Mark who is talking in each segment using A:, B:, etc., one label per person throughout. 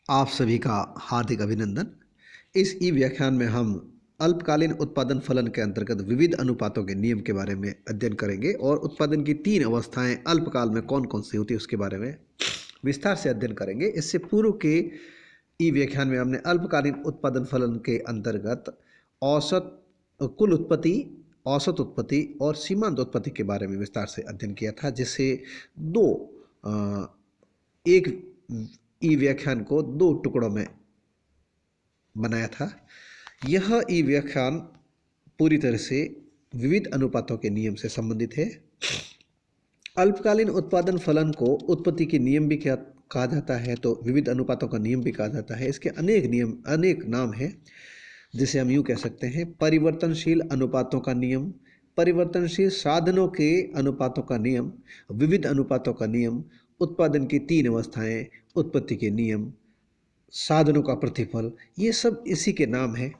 A: आप सभी का हार्दिक अभिनंदन। इस ई व्याख्यान में हम अल्पकालीन उत्पादन फलन के अंतर्गत विविध अनुपातों के नियम के बारे में अध्ययन करेंगे और उत्पादन की 3 अवस्थाएं अल्पकाल में कौन कौन सी होती है उसके बारे में विस्तार से अध्ययन करेंगे। इससे पूर्व के ई व्याख्यान में हमने अल्पकालीन उत्पादन फलन के अंतर्गत औसत कुल उत्पत्ति, औसत उत्पत्ति और सीमांत उत्पत्ति के बारे में विस्तार से अध्ययन किया था, जिससे दो एक ई व्याख्यान को 2 टुकड़ों में बनाया था। यह ई व्याख्यान पूरी तरह से विविध अनुपातों के नियम से संबंधित है। अल्पकालीन उत्पादन फलन को उत्पत्ति के नियम भी कहा जाता है, तो विविध अनुपातों का नियम भी कहा जाता है। इसके अनेक नियम, अनेक नाम हैं, जिसे हम यूँ कह सकते हैं: परिवर्तनशील अनुपातों का नियम, परिवर्तनशील साधनों के अनुपातों का नियम, विविध अनुपातों का नियम, उत्पादन की 3 अवस्थाएं, उत्पत्ति के नियम, साधनों का प्रतिफल, ये सब इसी के नाम है,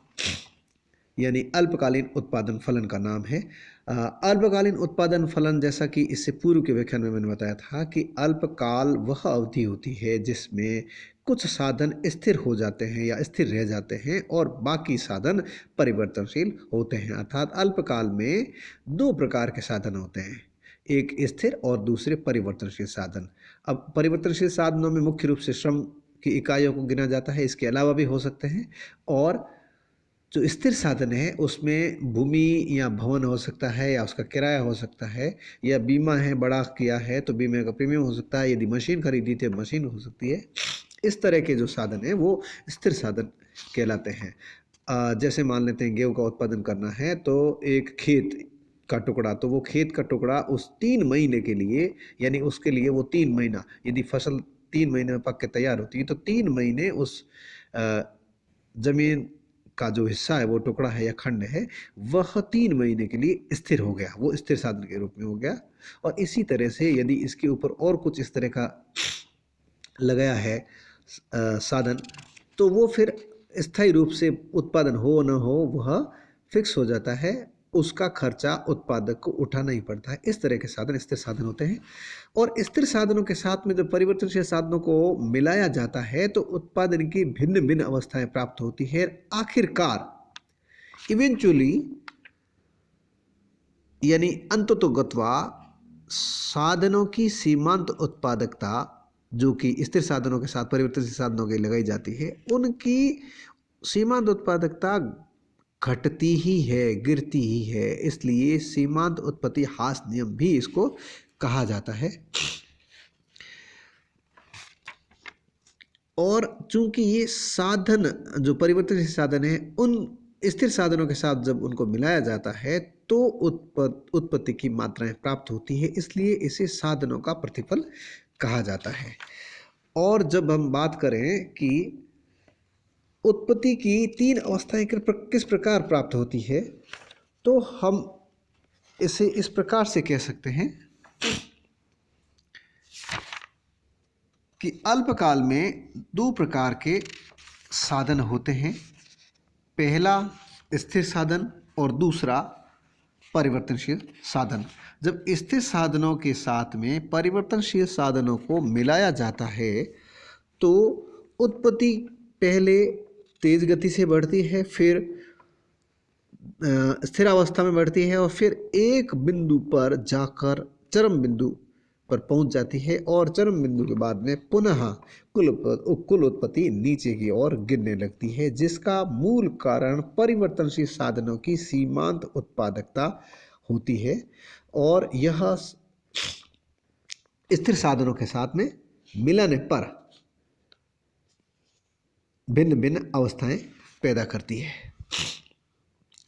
A: यानी अल्पकालीन उत्पादन फलन का नाम है। अल्पकालीन उत्पादन फलन, जैसा कि इससे पूर्व के व्याख्यान में मैंने बताया था कि अल्पकाल वह अवधि होती है जिसमें कुछ साधन स्थिर हो जाते हैं या स्थिर रह जाते हैं और बाकी साधन परिवर्तनशील होते हैं। अर्थात अल्पकाल में 2 प्रकार के साधन होते हैं, एक स्थिर और दूसरे परिवर्तनशील साधन। अब परिवर्तनशील साधनों में मुख्य रूप से श्रम की इकाइयों को गिना जाता है, इसके अलावा भी हो सकते हैं। और जो स्थिर साधन है उसमें भूमि या भवन हो सकता है, या उसका किराया हो सकता है, या बीमा है, बड़ा किया है तो बीमे का प्रीमियम हो सकता है, यदि मशीन खरीदी तो मशीन हो सकती है। इस तरह के जो साधन है वो स्थिर साधन कहलाते हैं। जैसे मान लेते हैं गेहूं का उत्पादन करना है तो एक खेत का टुकड़ा, तो वो खेत का टुकड़ा उस 3 महीने के लिए, यानी उसके लिए वो 3 महीना, यदि फसल 3 महीने में पक के तैयार होती है तो 3 महीने उस जमीन का जो हिस्सा है, वो टुकड़ा है या खंड है, वह 3 महीने के लिए स्थिर हो गया, वो स्थिर साधन के रूप में हो गया। और इसी तरह से यदि इसके ऊपर और कुछ इस तरह का लगाया है साधन, तो वो फिर स्थायी रूप से उत्पादन हो न हो वह फिक्स हो जाता है, उसका खर्चा उत्पादक को उठाना ही पड़ता है। इस तरह के साधन स्थिर साधन होते हैं। और स्थिर साधनों के साथ में जब परिवर्तनशील साधनों को मिलाया जाता है तो उत्पादन की भिन्न भिन्न अवस्थाएं प्राप्त होती है। आखिरकार इवेंचुअली, यानी अंततोगत्वा, साधनों की सीमांत उत्पादकता जो कि स्थिर साधनों के साथ परिवर्तनशील साधनों के लगाई जाती है, उनकी सीमांत उत्पादकता घटती ही है, गिरती ही है। इसलिए सीमांत उत्पत्ति हास नियम भी इसको कहा जाता है। और चूंकि ये साधन जो परिवर्तनशील साधन है, उन स्थिर साधनों के साथ जब उनको मिलाया जाता है तो उत्पत्ति की मात्राएं प्राप्त होती है, इसलिए इसे साधनों का प्रतिफल कहा जाता है। और जब हम बात करें कि उत्पत्ति की 3 अवस्थाएं किस प्रकार प्राप्त होती है, तो हम इसे इस प्रकार से कह सकते हैं कि अल्पकाल में 2 प्रकार के साधन होते हैं, पहला स्थिर साधन और दूसरा परिवर्तनशील साधन। जब स्थिर साधनों के साथ में परिवर्तनशील साधनों को मिलाया जाता है तो उत्पत्ति पहले तेज गति से बढ़ती है, फिर स्थिर अवस्था में बढ़ती है और फिर एक बिंदु पर जाकर चरम बिंदु पर पहुंच जाती है, और चरम बिंदु के बाद में पुनः कुल उत्पत्ति नीचे की ओर गिरने लगती है, जिसका मूल कारण परिवर्तनशील साधनों की सीमांत उत्पादकता होती है। और यह स्थिर साधनों के साथ में मिलने पर भिन्न भिन्न अवस्थाएं पैदा करती है।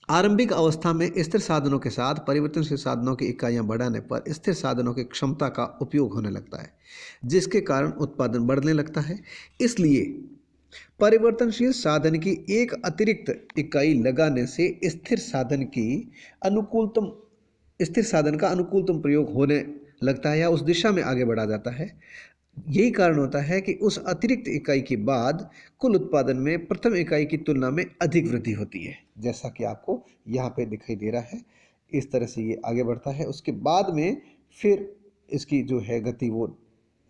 A: आरंभिक अवस्था में स्थिर साधनों के साथ परिवर्तनशील साधनों की इकाइयां बढ़ाने पर स्थिर साधनों की क्षमता का उपयोग होने लगता है, जिसके कारण उत्पादन बढ़ने लगता है। इसलिए परिवर्तनशील साधन की एक अतिरिक्त इकाई लगाने से स्थिर साधन का अनुकूलतम प्रयोग होने लगता है या उस दिशा में आगे बढ़ा जाता है। यही कारण होता है कि उस अतिरिक्त इकाई के बाद कुल उत्पादन में प्रथम इकाई की तुलना में अधिक वृद्धि होती है, जैसा कि आपको यहाँ पे दिखाई दे रहा है। इस तरह से ये आगे बढ़ता है, उसके बाद में फिर इसकी जो है गति वो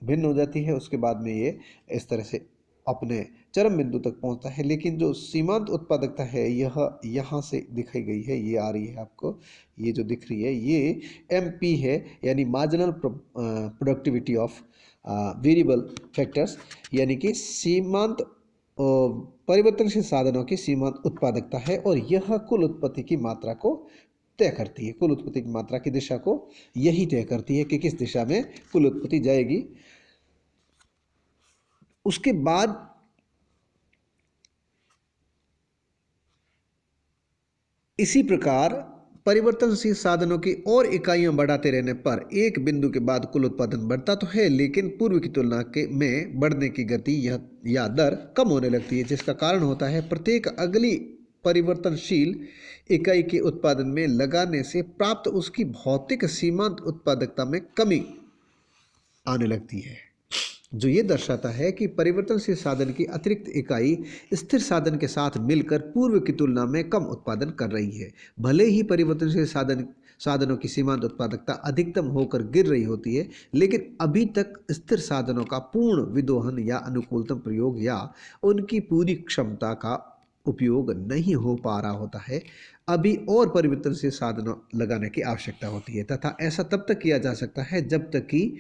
A: भिन्न हो जाती है, उसके बाद में ये इस तरह से अपने चरम बिंदु तक पहुंचता है। लेकिन जो सीमांत उत्पादकता है यह यहाँ से दिखाई गई है, ये आ रही है आपको, ये जो दिख रही है ये MP है, यानी marginal productivity of variable factors, यानी कि सीमांत परिवर्तनशील साधनों की सीमांत उत्पादकता है। और यह कुल उत्पत्ति की मात्रा को तय करती है, कुल उत्पत्ति की मात्रा की दिशा को यही तय करती है कि किस दिशा में कुल उत्पत्ति जाएगी। उसके बाद इसी प्रकार परिवर्तनशील साधनों की और इकाइयां बढ़ाते रहने पर एक बिंदु के बाद कुल उत्पादन बढ़ता तो है, लेकिन पूर्व की तुलना के में बढ़ने की गति या दर कम होने लगती है, जिसका कारण होता है प्रत्येक अगली परिवर्तनशील इकाई के उत्पादन में लगाने से प्राप्त उसकी भौतिक सीमांत उत्पादकता में कमी आने लगती है, जो ये दर्शाता है कि परिवर्तनशील साधन की अतिरिक्त इकाई स्थिर साधन के साथ मिलकर पूर्व की तुलना में कम उत्पादन कर रही है। भले ही परिवर्तनशील साधनों की सीमांत उत्पादकता अधिकतम होकर गिर रही होती है, लेकिन अभी तक स्थिर साधनों का पूर्ण विदोहन या अनुकूलतम प्रयोग या उनकी पूरी क्षमता का उपयोग नहीं हो पा रहा होता है। अभी और परिवर्तनशील साधनों लगाने की आवश्यकता होती है, तथा ऐसा तब तक किया जा सकता है जब तक कि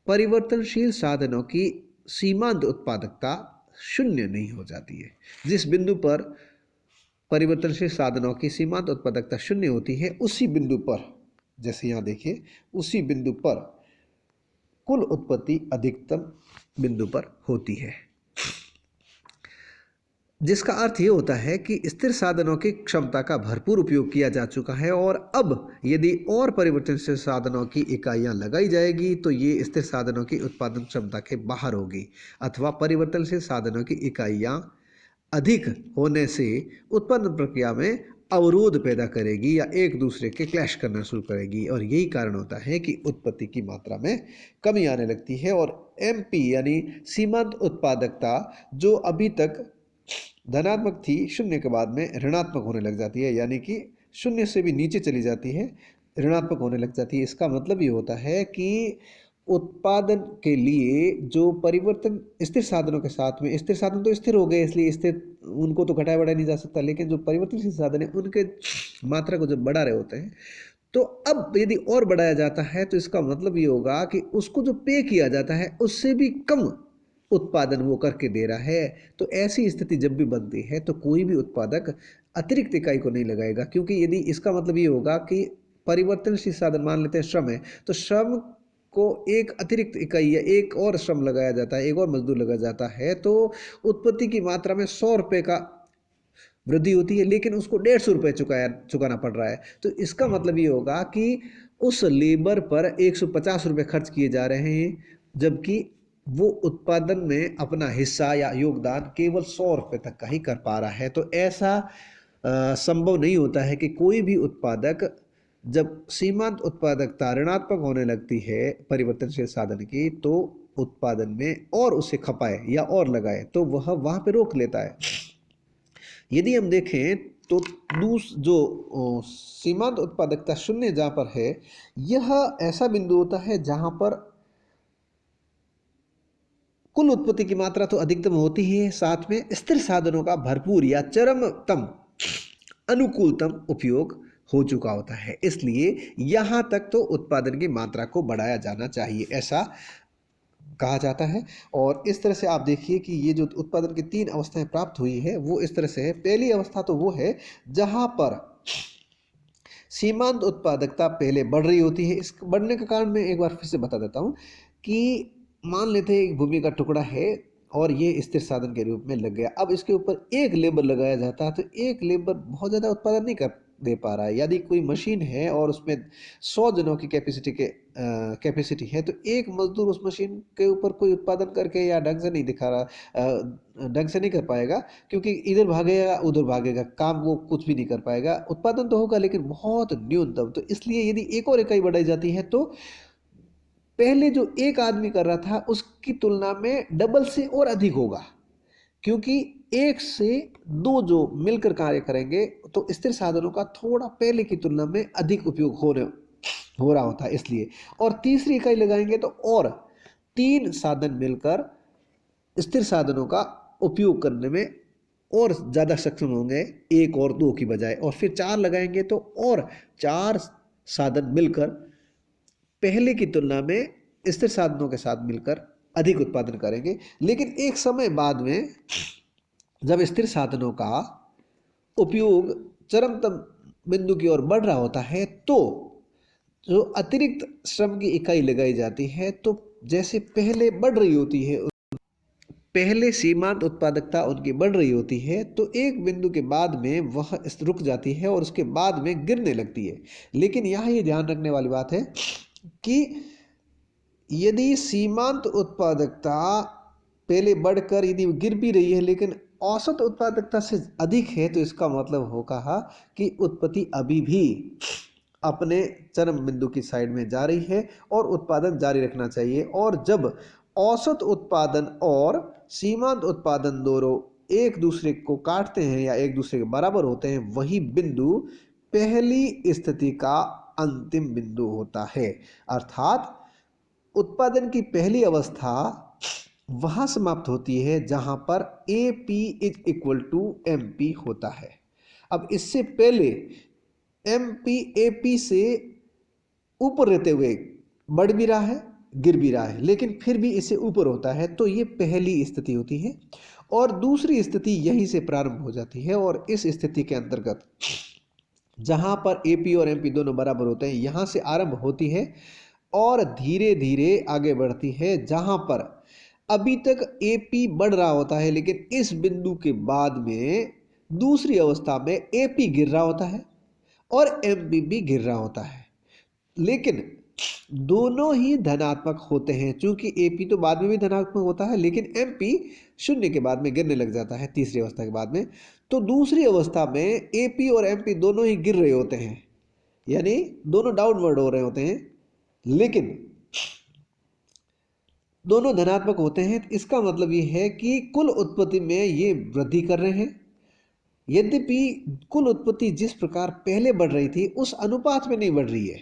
A: परिवर्तनशील साधनों की सीमांत उत्पादकता शून्य नहीं हो जाती है। जिस बिंदु पर परिवर्तनशील साधनों की सीमांत उत्पादकता शून्य होती है, उसी बिंदु पर, जैसे यहाँ देखिए, उसी बिंदु पर कुल उत्पत्ति अधिकतम बिंदु पर होती है, जिसका अर्थ ये होता है कि स्थिर साधनों की क्षमता का भरपूर उपयोग किया जा चुका है। और अब यदि और परिवर्तनशील साधनों की इकाइयां लगाई जाएगी तो ये स्थिर साधनों की उत्पादन क्षमता के बाहर होगी, अथवा परिवर्तनशील साधनों की इकाइयां अधिक होने से उत्पादन प्रक्रिया में अवरोध पैदा करेगी या एक दूसरे के क्लैश करना शुरू करेगी। और यही कारण होता है कि उत्पत्ति की मात्रा में कमी आने लगती है और MP यानी सीमांत उत्पादकता जो अभी तक धनात्मक थी, शून्य के बाद में ऋणात्मक होने लग जाती है, यानी कि शून्य से भी नीचे चली जाती है, ऋणात्मक होने लग जाती है। इसका मतलब ये होता है कि उत्पादन के लिए जो परिवर्तन स्थिर साधनों के साथ में, स्थिर साधन तो स्थिर हो गए इसलिए स्थिर उनको तो घटाया बढ़ाया नहीं जा सकता, लेकिन जो परिवर्तनशील साधन है उनके मात्रा को जब बढ़ा रहे होते हैं, तो अब यदि और बढ़ाया जाता है तो इसका मतलब ये होगा कि उसको जो पे किया जाता है उससे भी कम उत्पादन वो करके दे रहा है। तो ऐसी स्थिति जब भी बनती है तो कोई भी उत्पादक अतिरिक्त इकाई को नहीं लगाएगा, क्योंकि यदि इसका मतलब ये होगा कि परिवर्तनशील साधन, मान लेते हैं श्रम है, तो श्रम को एक अतिरिक्त इकाई या एक और श्रम लगाया जाता है, एक और मजदूर लगाया जाता है, तो उत्पत्ति की मात्रा में 100 रुपये का वृद्धि होती है, लेकिन उसको 150 रुपये चुकाना पड़ रहा है। तो इसका मतलब ये होगा कि उस लेबर पर 150 रुपये खर्च किए जा रहे हैं, जबकि वो उत्पादन में अपना हिस्सा या योगदान केवल 100 रुपये तक का ही कर पा रहा है। तो ऐसा संभव नहीं होता है कि कोई भी उत्पादक जब सीमांत उत्पादकता ऋणात्मक होने लगती है परिवर्तनशील साधन की, तो उत्पादन में और उसे खपाए या और लगाए तो वह वहाँ पे रोक लेता है। यदि हम देखें तो जो सीमांत उत्पादकता शून्य जहाँ पर है, यह ऐसा बिंदु होता है जहाँ पर कुल उत्पत्ति की मात्रा तो अधिकतम होती है, साथ में स्थिर साधनों का भरपूर या चरमतम अनुकूलतम उपयोग हो चुका होता है। इसलिए यहाँ तक तो उत्पादन की मात्रा को बढ़ाया जाना चाहिए, ऐसा कहा जाता है। और इस तरह से आप देखिए कि ये जो उत्पादन की 3 अवस्थाएं प्राप्त हुई है वो इस तरह से है। पहली अवस्था तो वो है जहाँ पर सीमांत उत्पादकता पहले बढ़ रही होती है। इस बढ़ने का कारण मैं एक बार फिर से बता देता हूँ कि मान लेते हैं एक भूमि का टुकड़ा है और ये स्थिर साधन के रूप में लग गया। अब इसके ऊपर एक लेबर लगाया जाता है तो एक लेबर बहुत ज़्यादा उत्पादन नहीं कर दे पा रहा है। यदि कोई मशीन है और उसमें 100 जनों की कैपेसिटी है तो एक मजदूर उस मशीन के ऊपर कोई उत्पादन करके या ढंग से नहीं दिखा रहा, ढंग से नहीं कर पाएगा, क्योंकि इधर भागेगा उधर भागेगा, काम वो कुछ भी नहीं कर पाएगा। उत्पादन तो होगा लेकिन बहुत न्यूनतम। तो इसलिए यदि एक और इकाई बढ़ाई जाती है तो पहले जो एक आदमी कर रहा था उसकी तुलना में डबल से और अधिक होगा, क्योंकि एक से दो जो मिलकर कार्य करेंगे तो स्थिर साधनों का थोड़ा पहले की तुलना में अधिक उपयोग हो रहा होता है इसलिए। और तीसरी इकाई लगाएंगे तो और 3 साधन मिलकर स्थिर साधनों का उपयोग करने में और ज़्यादा सक्षम होंगे, एक और दो की बजाय। और फिर चार लगाएंगे तो और चार साधन मिलकर पहले की तुलना में स्थिर साधनों के साथ मिलकर अधिक उत्पादन करेंगे। लेकिन एक समय बाद में जब स्थिर साधनों का उपयोग चरमतम बिंदु की ओर बढ़ रहा होता है तो जो अतिरिक्त श्रम की इकाई लगाई जाती है तो जैसे पहले बढ़ रही होती है, पहले सीमांत उत्पादकता उनकी बढ़ रही होती है तो एक बिंदु के बाद में वह रुक जाती है और उसके बाद में गिरने लगती है। लेकिन यहाँ ये ध्यान रखने वाली बात है कि यदि सीमांत उत्पादकता पहले बढ़कर यदि गिर भी रही है लेकिन औसत उत्पादकता से अधिक है तो इसका मतलब हो कहा कि उत्पत्ति अभी भी अपने चरम बिंदु की साइड में जा रही है और उत्पादन जारी रखना चाहिए। और जब औसत उत्पादन और सीमांत उत्पादन दोनों एक दूसरे को काटते हैं या एक दूसरे के बराबर होते हैं, वही बिंदु पहली स्थिति का अंतिम बिंदु होता है। अर्थात उत्पादन की पहली अवस्था वहां समाप्त होती है जहां पर AP is equal to MP होता है। अब इससे पहले MP AP से ऊपर रहते हुए बढ़ भी रहा है, गिर भी रहा है, लेकिन फिर भी इससे ऊपर होता है तो ये पहली स्थिति होती है। और दूसरी स्थिति यहीं से प्रारंभ हो जाती है और इस स्थिति के अंतर्गत जहां पर AP और MP दोनों बराबर होते हैं यहां से आरंभ होती है और धीरे धीरे आगे बढ़ती है, जहां पर अभी तक AP बढ़ रहा होता है लेकिन इस बिंदु के बाद में दूसरी अवस्था में AP गिर रहा होता है और MP भी गिर रहा होता है। लेकिन दोनों ही धनात्मक होते हैं, चूंकि AP तो बाद में भी धनात्मक होता है लेकिन MP शून्य के बाद में गिरने लग जाता है तीसरी अवस्था के बाद में। तो दूसरी अवस्था में AP और MP दोनों ही गिर रहे होते हैं, यानी दोनों डाउनवर्ड हो रहे होते हैं, लेकिन दोनों धनात्मक होते हैं। इसका मतलब ये है कि कुल उत्पत्ति में ये वृद्धि कर रहे हैं। यद्यपि कुल उत्पत्ति जिस प्रकार पहले बढ़ रही थी उस अनुपात में नहीं बढ़ रही है,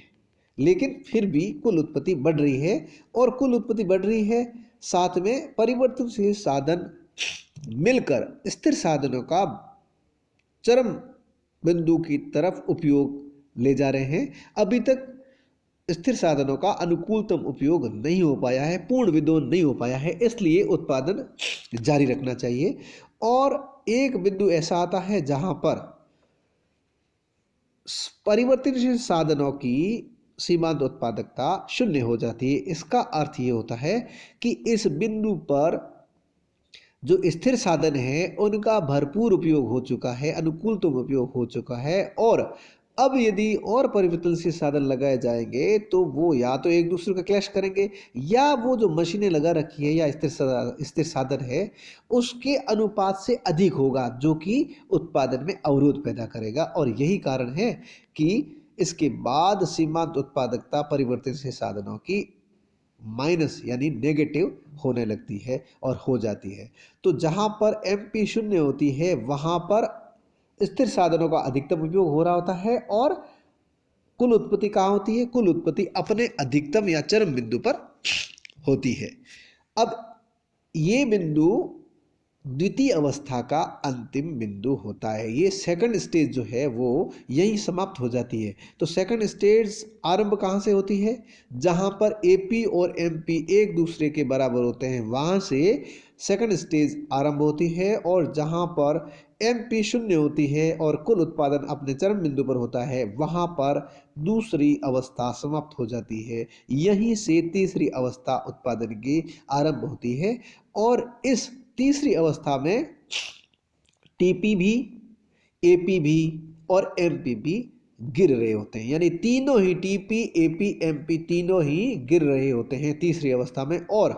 A: लेकिन फिर भी कुल उत्पत्ति बढ़ रही है। और कुल उत्पत्ति बढ़ रही है, साथ में परिवर्तनशील साधन मिलकर स्थिर साधनों का चरम बिंदु की तरफ उपयोग ले जा रहे हैं। अभी तक स्थिर साधनों का अनुकूलतम उपयोग नहीं हो पाया है, पूर्ण विदोन नहीं हो पाया है, इसलिए उत्पादन जारी रखना चाहिए। और एक बिंदु ऐसा आता है जहां पर परिवर्तनशील साधनों की सीमांत उत्पादकता शून्य हो जाती है। इसका अर्थ ये होता है कि इस बिंदु पर जो स्थिर साधन है उनका भरपूर उपयोग हो चुका है, अनुकूलतम उपयोग हो चुका है। और अब यदि और परिवर्तनशील साधन लगाए जाएंगे तो वो या तो एक दूसरे का क्लैश करेंगे या वो जो मशीनें लगा रखी है या स्थिर साधन है उसके अनुपात से अधिक होगा, जो कि उत्पादन में अवरोध पैदा करेगा। और यही कारण है कि इसके बाद सीमांत उत्पादकता परिवर्तनशील साधनों की माइनस यानी नेगेटिव होने लगती है और हो जाती है। तो जहां पर MP शून्य होती है वहां पर स्थिर साधनों का अधिकतम उपयोग हो रहा होता है और कुल उत्पत्ति कहाँ होती है? कुल उत्पत्ति अपने अधिकतम या चरम बिंदु पर होती है। अब ये बिंदु द्वितीय अवस्था का अंतिम बिंदु होता है। ये सेकंड स्टेज जो है वो यही समाप्त हो जाती है। तो सेकंड स्टेज आरंभ कहाँ से होती है? जहाँ पर AP और MP एक दूसरे के बराबर होते हैं वहाँ से सेकंड स्टेज आरंभ होती है। और जहाँ पर MP शून्य होती है और कुल उत्पादन अपने चरम बिंदु पर होता है वहाँ पर दूसरी अवस्था समाप्त हो जाती है। यहीं से तीसरी अवस्था उत्पादन की आरंभ होती है। और इस तीसरी अवस्था में TP भी, AP भी और MP भी गिर रहे होते हैं, यानी तीनों ही TP, AP, MP तीनों ही गिर रहे होते हैं तीसरी अवस्था में। और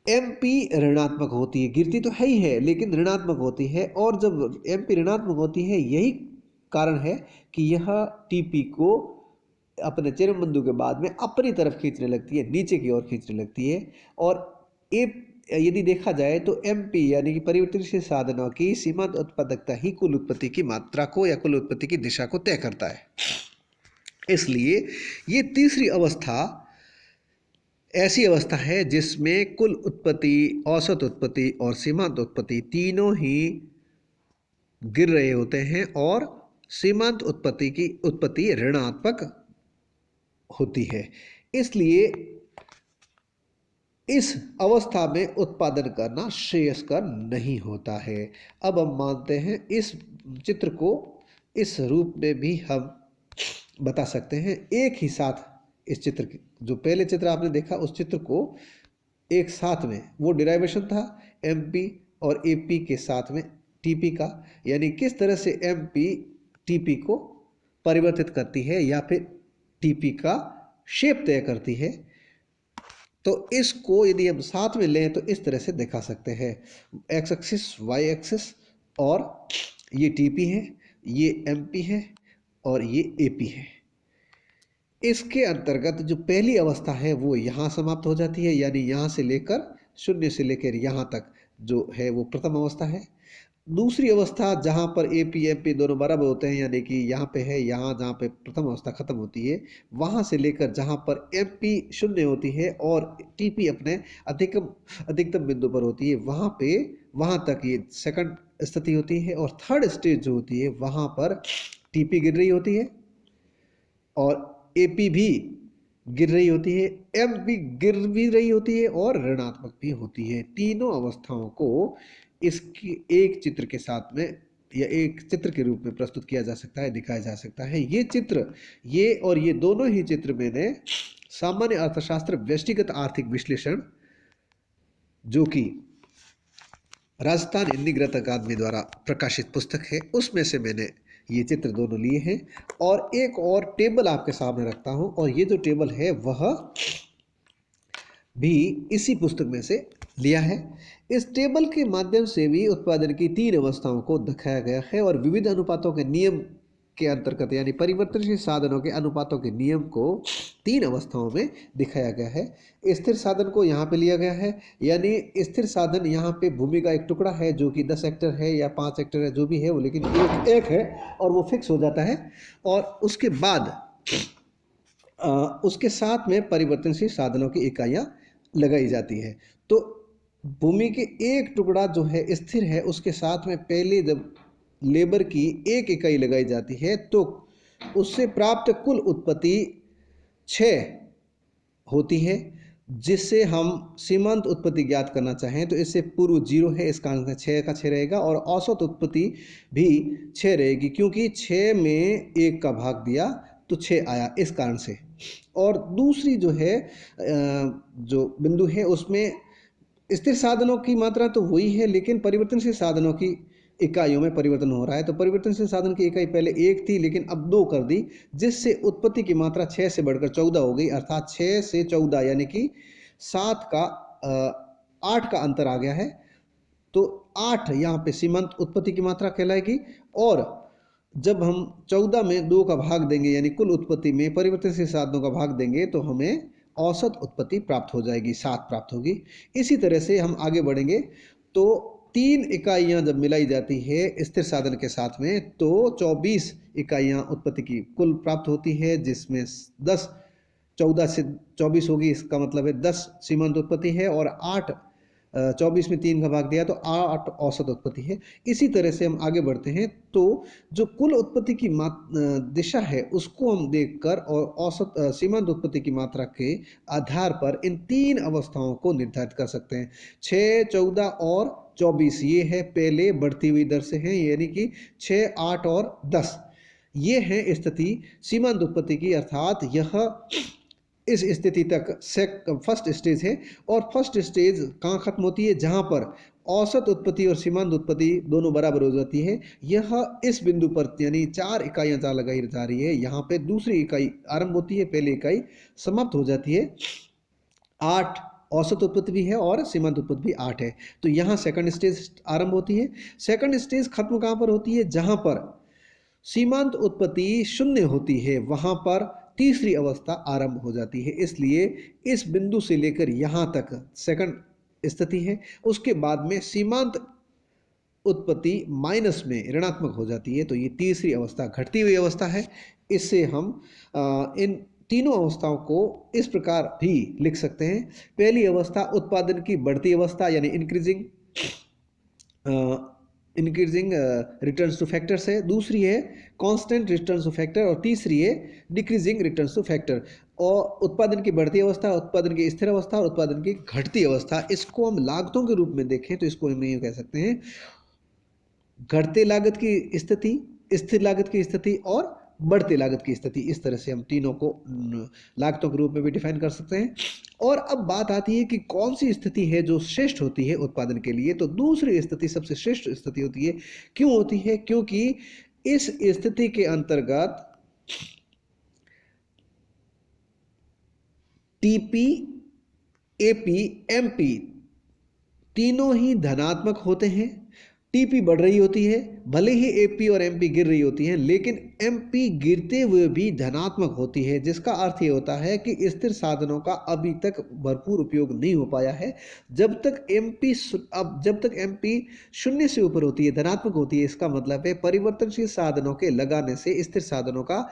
A: MP ऋणात्मक होती है, गिरती तो है ही है लेकिन ऋणात्मक होती है। और जब MP ऋणात्मक होती है यही कारण है कि यह TP को अपने चरम बिंदु के बाद में अपनी तरफ खींचने लगती है, नीचे की ओर खींचने लगती है। और यदि देखा जाए तो MP यानी कि परिवर्तनशील साधनों की सीमांत उत्पादकता ही कुल उत्पत्ति की मात्रा को या कुल उत्पत्ति की दिशा को तय करता है। इसलिए ये तीसरी अवस्था ऐसी अवस्था है जिसमें कुल उत्पत्ति, औसत उत्पत्ति और सीमांत उत्पत्ति तीनों ही गिर रहे होते हैं और सीमांत उत्पत्ति की उत्पत्ति ऋणात्मक होती है। इसलिए इस अवस्था में उत्पादन करना श्रेयस्कर नहीं होता है। अब हम मानते हैं इस चित्र को इस रूप में भी हम बता सकते हैं। एक ही साथ इस चित्र की, जो पहले चित्र आपने देखा उस चित्र को एक साथ में, वो डिराइवेशन था एमपी और एपी के साथ में टीपी का, यानी किस तरह से एमपी टीपी को परिवर्तित करती है या फिर टीपी का शेप तय करती है। तो इसको यदि हम साथ में लें तो इस तरह से दिखा सकते हैं, एक्स एक्सिस वाई एक्सिस, और ये टीपी है, ये एमपी है और ये एपी है। इसके अंतर्गत जो पहली अवस्था है वो यहाँ समाप्त हो जाती है, यानी यहाँ से लेकर शून्य से लेकर यहाँ तक जो है वो प्रथम अवस्था है। दूसरी अवस्था जहाँ पर ए पी एम पी दोनों बराबर होते हैं, यानी कि यहाँ पे है, यहाँ जहाँ पे प्रथम अवस्था खत्म होती है, वहाँ से लेकर जहाँ पर एम पी शून्य होती है और टी पी अपने अधिकतम बिंदु पर होती है, वहाँ तक ये सेकंड स्थिति होती है। और थर्ड स्टेज जो होती है वहाँ पर टी पी गिर रही होती है और ए पी भी गिर रही होती है, एम भी गिर भी रही होती है और ऋणात्मक भी होती है। तीनों अवस्थाओं को इसकी एक चित्र के साथ में या एक चित्र के रूप में प्रस्तुत किया जा सकता है, दिखाया जा सकता है। ये चित्र, ये और ये दोनों ही चित्र मैंने सामान्य अर्थशास्त्र व्यष्टिगत आर्थिक विश्लेषण, जो कि राजस्थान हिंदी अकादमी द्वारा प्रकाशित पुस्तक है, उसमें से मैंने ये चित्र दोनों लिए हैं। और एक और टेबल आपके सामने रखता हूं, और ये जो टेबल है वह भी इसी पुस्तक में से लिया है। इस टेबल के माध्यम से भी उत्पादन की तीन अवस्थाओं को दिखाया गया है और विविध अनुपातों के नियम के अंतर्गत, यानी परिवर्तनशील साधनों के अनुपातों के नियम को तीन अवस्थाओं में दिखाया गया है। स्थिर साधन को यहाँ पे लिया गया है, यानी स्थिर साधन यहाँ पे भूमि का एक टुकड़ा है जो कि 10 हेक्टेयर है या 5 हेक्टेयर है, जो भी है वो, लेकिन एक है और वो फिक्स हो जाता है। और उसके बाद उसके साथ में परिवर्तनशील साधनों की इकाइयाँ लगाई जाती है। तो भूमि के एक टुकड़ा जो है स्थिर है, उसके साथ में पहले जब लेबर की एक इकाई लगाई जाती है तो उससे प्राप्त कुल उत्पत्ति 6 होती है। जिससे हम सीमांत उत्पत्ति ज्ञात करना चाहें तो इससे पूर्व 0 है, इस कारण से 6 का 6 रहेगा। और औसत उत्पत्ति भी 6 रहेगी, क्योंकि 6 में 1 का भाग दिया तो 6 आया, इस कारण से। और दूसरी जो है जो बिंदु है उसमें स्थिर साधनों की मात्रा तो वही है, लेकिन परिवर्तनशील साधनों की इकाइयों में परिवर्तन हो रहा है। तो परिवर्तनशील साधन की इकाई पहले 1 थी लेकिन अब 2 कर दी, जिससे उत्पत्ति की मात्रा 6 से बढ़कर 14 हो गई। अर्थात 6 से 14 यानी कि 7 का 8 का अंतर आ गया है। तो 8 यहाँ पे सीमांत उत्पत्ति की मात्रा कहलाएगी। और जब हम 14 में 2 का भाग देंगे, यानी कुल उत्पत्ति में परिवर्तनशील साधनों का भाग देंगे, तो हमें औसत उत्पत्ति प्राप्त हो जाएगी, 7 प्राप्त होगी। इसी तरह से हम आगे बढ़ेंगे तो 3 इकाइयाँ जब मिलाई जाती है स्थिर साधन के साथ में तो 24 इकाइयाँ उत्पत्ति की कुल प्राप्त होती है, जिसमें 10 14 से 24 होगी, इसका मतलब है 10 सीमांत उत्पत्ति है और 8 24 में 3 का भाग दिया तो 8 औसत उत्पत्ति है। इसी तरह से हम आगे बढ़ते हैं तो जो कुल उत्पत्ति की दिशा है उसको हम देखकर और औसत सीमांत उत्पत्ति की मात्रा के आधार पर इन 3 अवस्थाओं को निर्धारित कर सकते हैं। 6, 14 और 24 ये है पहले बढ़ती हुई दर से हैं, यानी कि 6, 8 और 10 ये है स्थिति सीमांत उत्पत्ति की। अर्थात यह इस स्थिति तक फर्स्ट स्टेज है। और फर्स्ट स्टेज कहाँ खत्म होती है? जहाँ पर औसत उत्पत्ति और सीमांत उत्पत्ति दोनों बराबर हो जाती है। यह इस बिंदु पर, यानी 4 इकाइयाँ जहाँ लगाई जा रही है, यहाँ पे दूसरी इकाई आरंभ होती है, पहली इकाई समाप्त हो जाती है। 8 औसत उत्पत्ति भी है और सीमांत उत्पत्ति भी 8 है। तो यहाँ सेकंड स्टेज आरंभ होती है। सेकंड स्टेज खत्म कहाँ पर होती है? जहाँ पर सीमांत उत्पत्ति 0 होती है, वहाँ पर तीसरी अवस्था आरंभ हो जाती है। इसलिए इस बिंदु से लेकर यहाँ तक सेकंड स्थिति है। उसके बाद में सीमांत उत्पत्ति माइनस में ऋणात्मक हो जाती है, तो ये तीसरी अवस्था घटती हुई अवस्था है। इससे हम इन तीनों अवस्थाओं को इस प्रकार भी लिख सकते हैं। पहली अवस्था उत्पादन की बढ़ती अवस्था यानी इंक्रीजिंग रिटर्न्स टू फैक्टर्स है, दूसरी है कांस्टेंट रिटर्न्स टू फैक्टर और तीसरी है डिक्रीजिंग रिटर्न्स टू फैक्टर। और उत्पादन की बढ़ती अवस्था, उत्पादन की स्थिर अवस्था और उत्पादन की घटती अवस्था, इसको हम लागतों के रूप में देखें तो इसको हम ये कह सकते हैं घटते लागत की स्थिति, स्थिर लागत की स्थिति और बढ़ते लागत की स्थिति। इस तरह से हम तीनों को लागतों के रूप में भी डिफाइन कर सकते हैं। और अब बात आती है कि कौन सी स्थिति है जो श्रेष्ठ होती है उत्पादन के लिए। तो दूसरी स्थिति सबसे श्रेष्ठ स्थिति होती है। क्यों होती है? क्योंकि इस स्थिति के अंतर्गत टीपी, एपी, एमपी तीनों ही धनात्मक होते हैं। टीपी बढ़ रही होती है, भले ही एपी और एमपी गिर रही होती हैं, लेकिन एमपी गिरते हुए भी धनात्मक होती है, जिसका अर्थ ये होता है कि स्थिर साधनों का अभी तक भरपूर उपयोग नहीं हो पाया है। जब तक एमपी शून्य से ऊपर होती है, धनात्मक होती है, इसका मतलब है परिवर्तनशील साधनों के लगाने से स्थिर साधनों का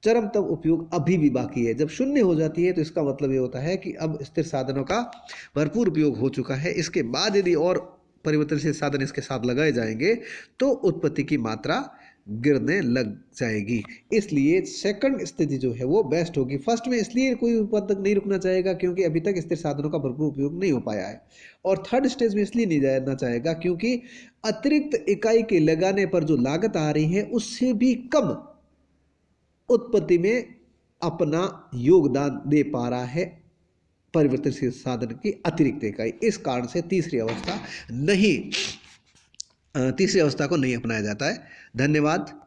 A: चरम तक उपयोग अभी भी बाकी है। जब शून्य हो जाती है तो इसका मतलब ये होता है कि अब स्थिर साधनों का भरपूर उपयोग हो चुका है। इसके बाद यदि और परिवर्तनशील साधन इसके साथ लगाए जाएंगे तो उत्पत्ति की मात्रा गिरने लग जाएगी। इसलिए सेकंड स्थिति जो है वो बेस्ट होगी। फर्स्ट में इसलिए कोई उत्पादक नहीं रुकना चाहेगा क्योंकि अभी तक स्थिर साधनों का भरपूर उपयोग नहीं हो पाया है। और थर्ड स्टेज में इसलिए नहीं जाना चाहेगा क्योंकि अतिरिक्त इकाई के लगाने पर जो लागत आ रही है उससे भी कम उत्पत्ति में अपना योगदान दे पा रहा है परिवर्तनशील साधन की अतिरिक्त इकाई। इस कारण से तीसरी अवस्था को नहीं अपनाया जाता है। धन्यवाद।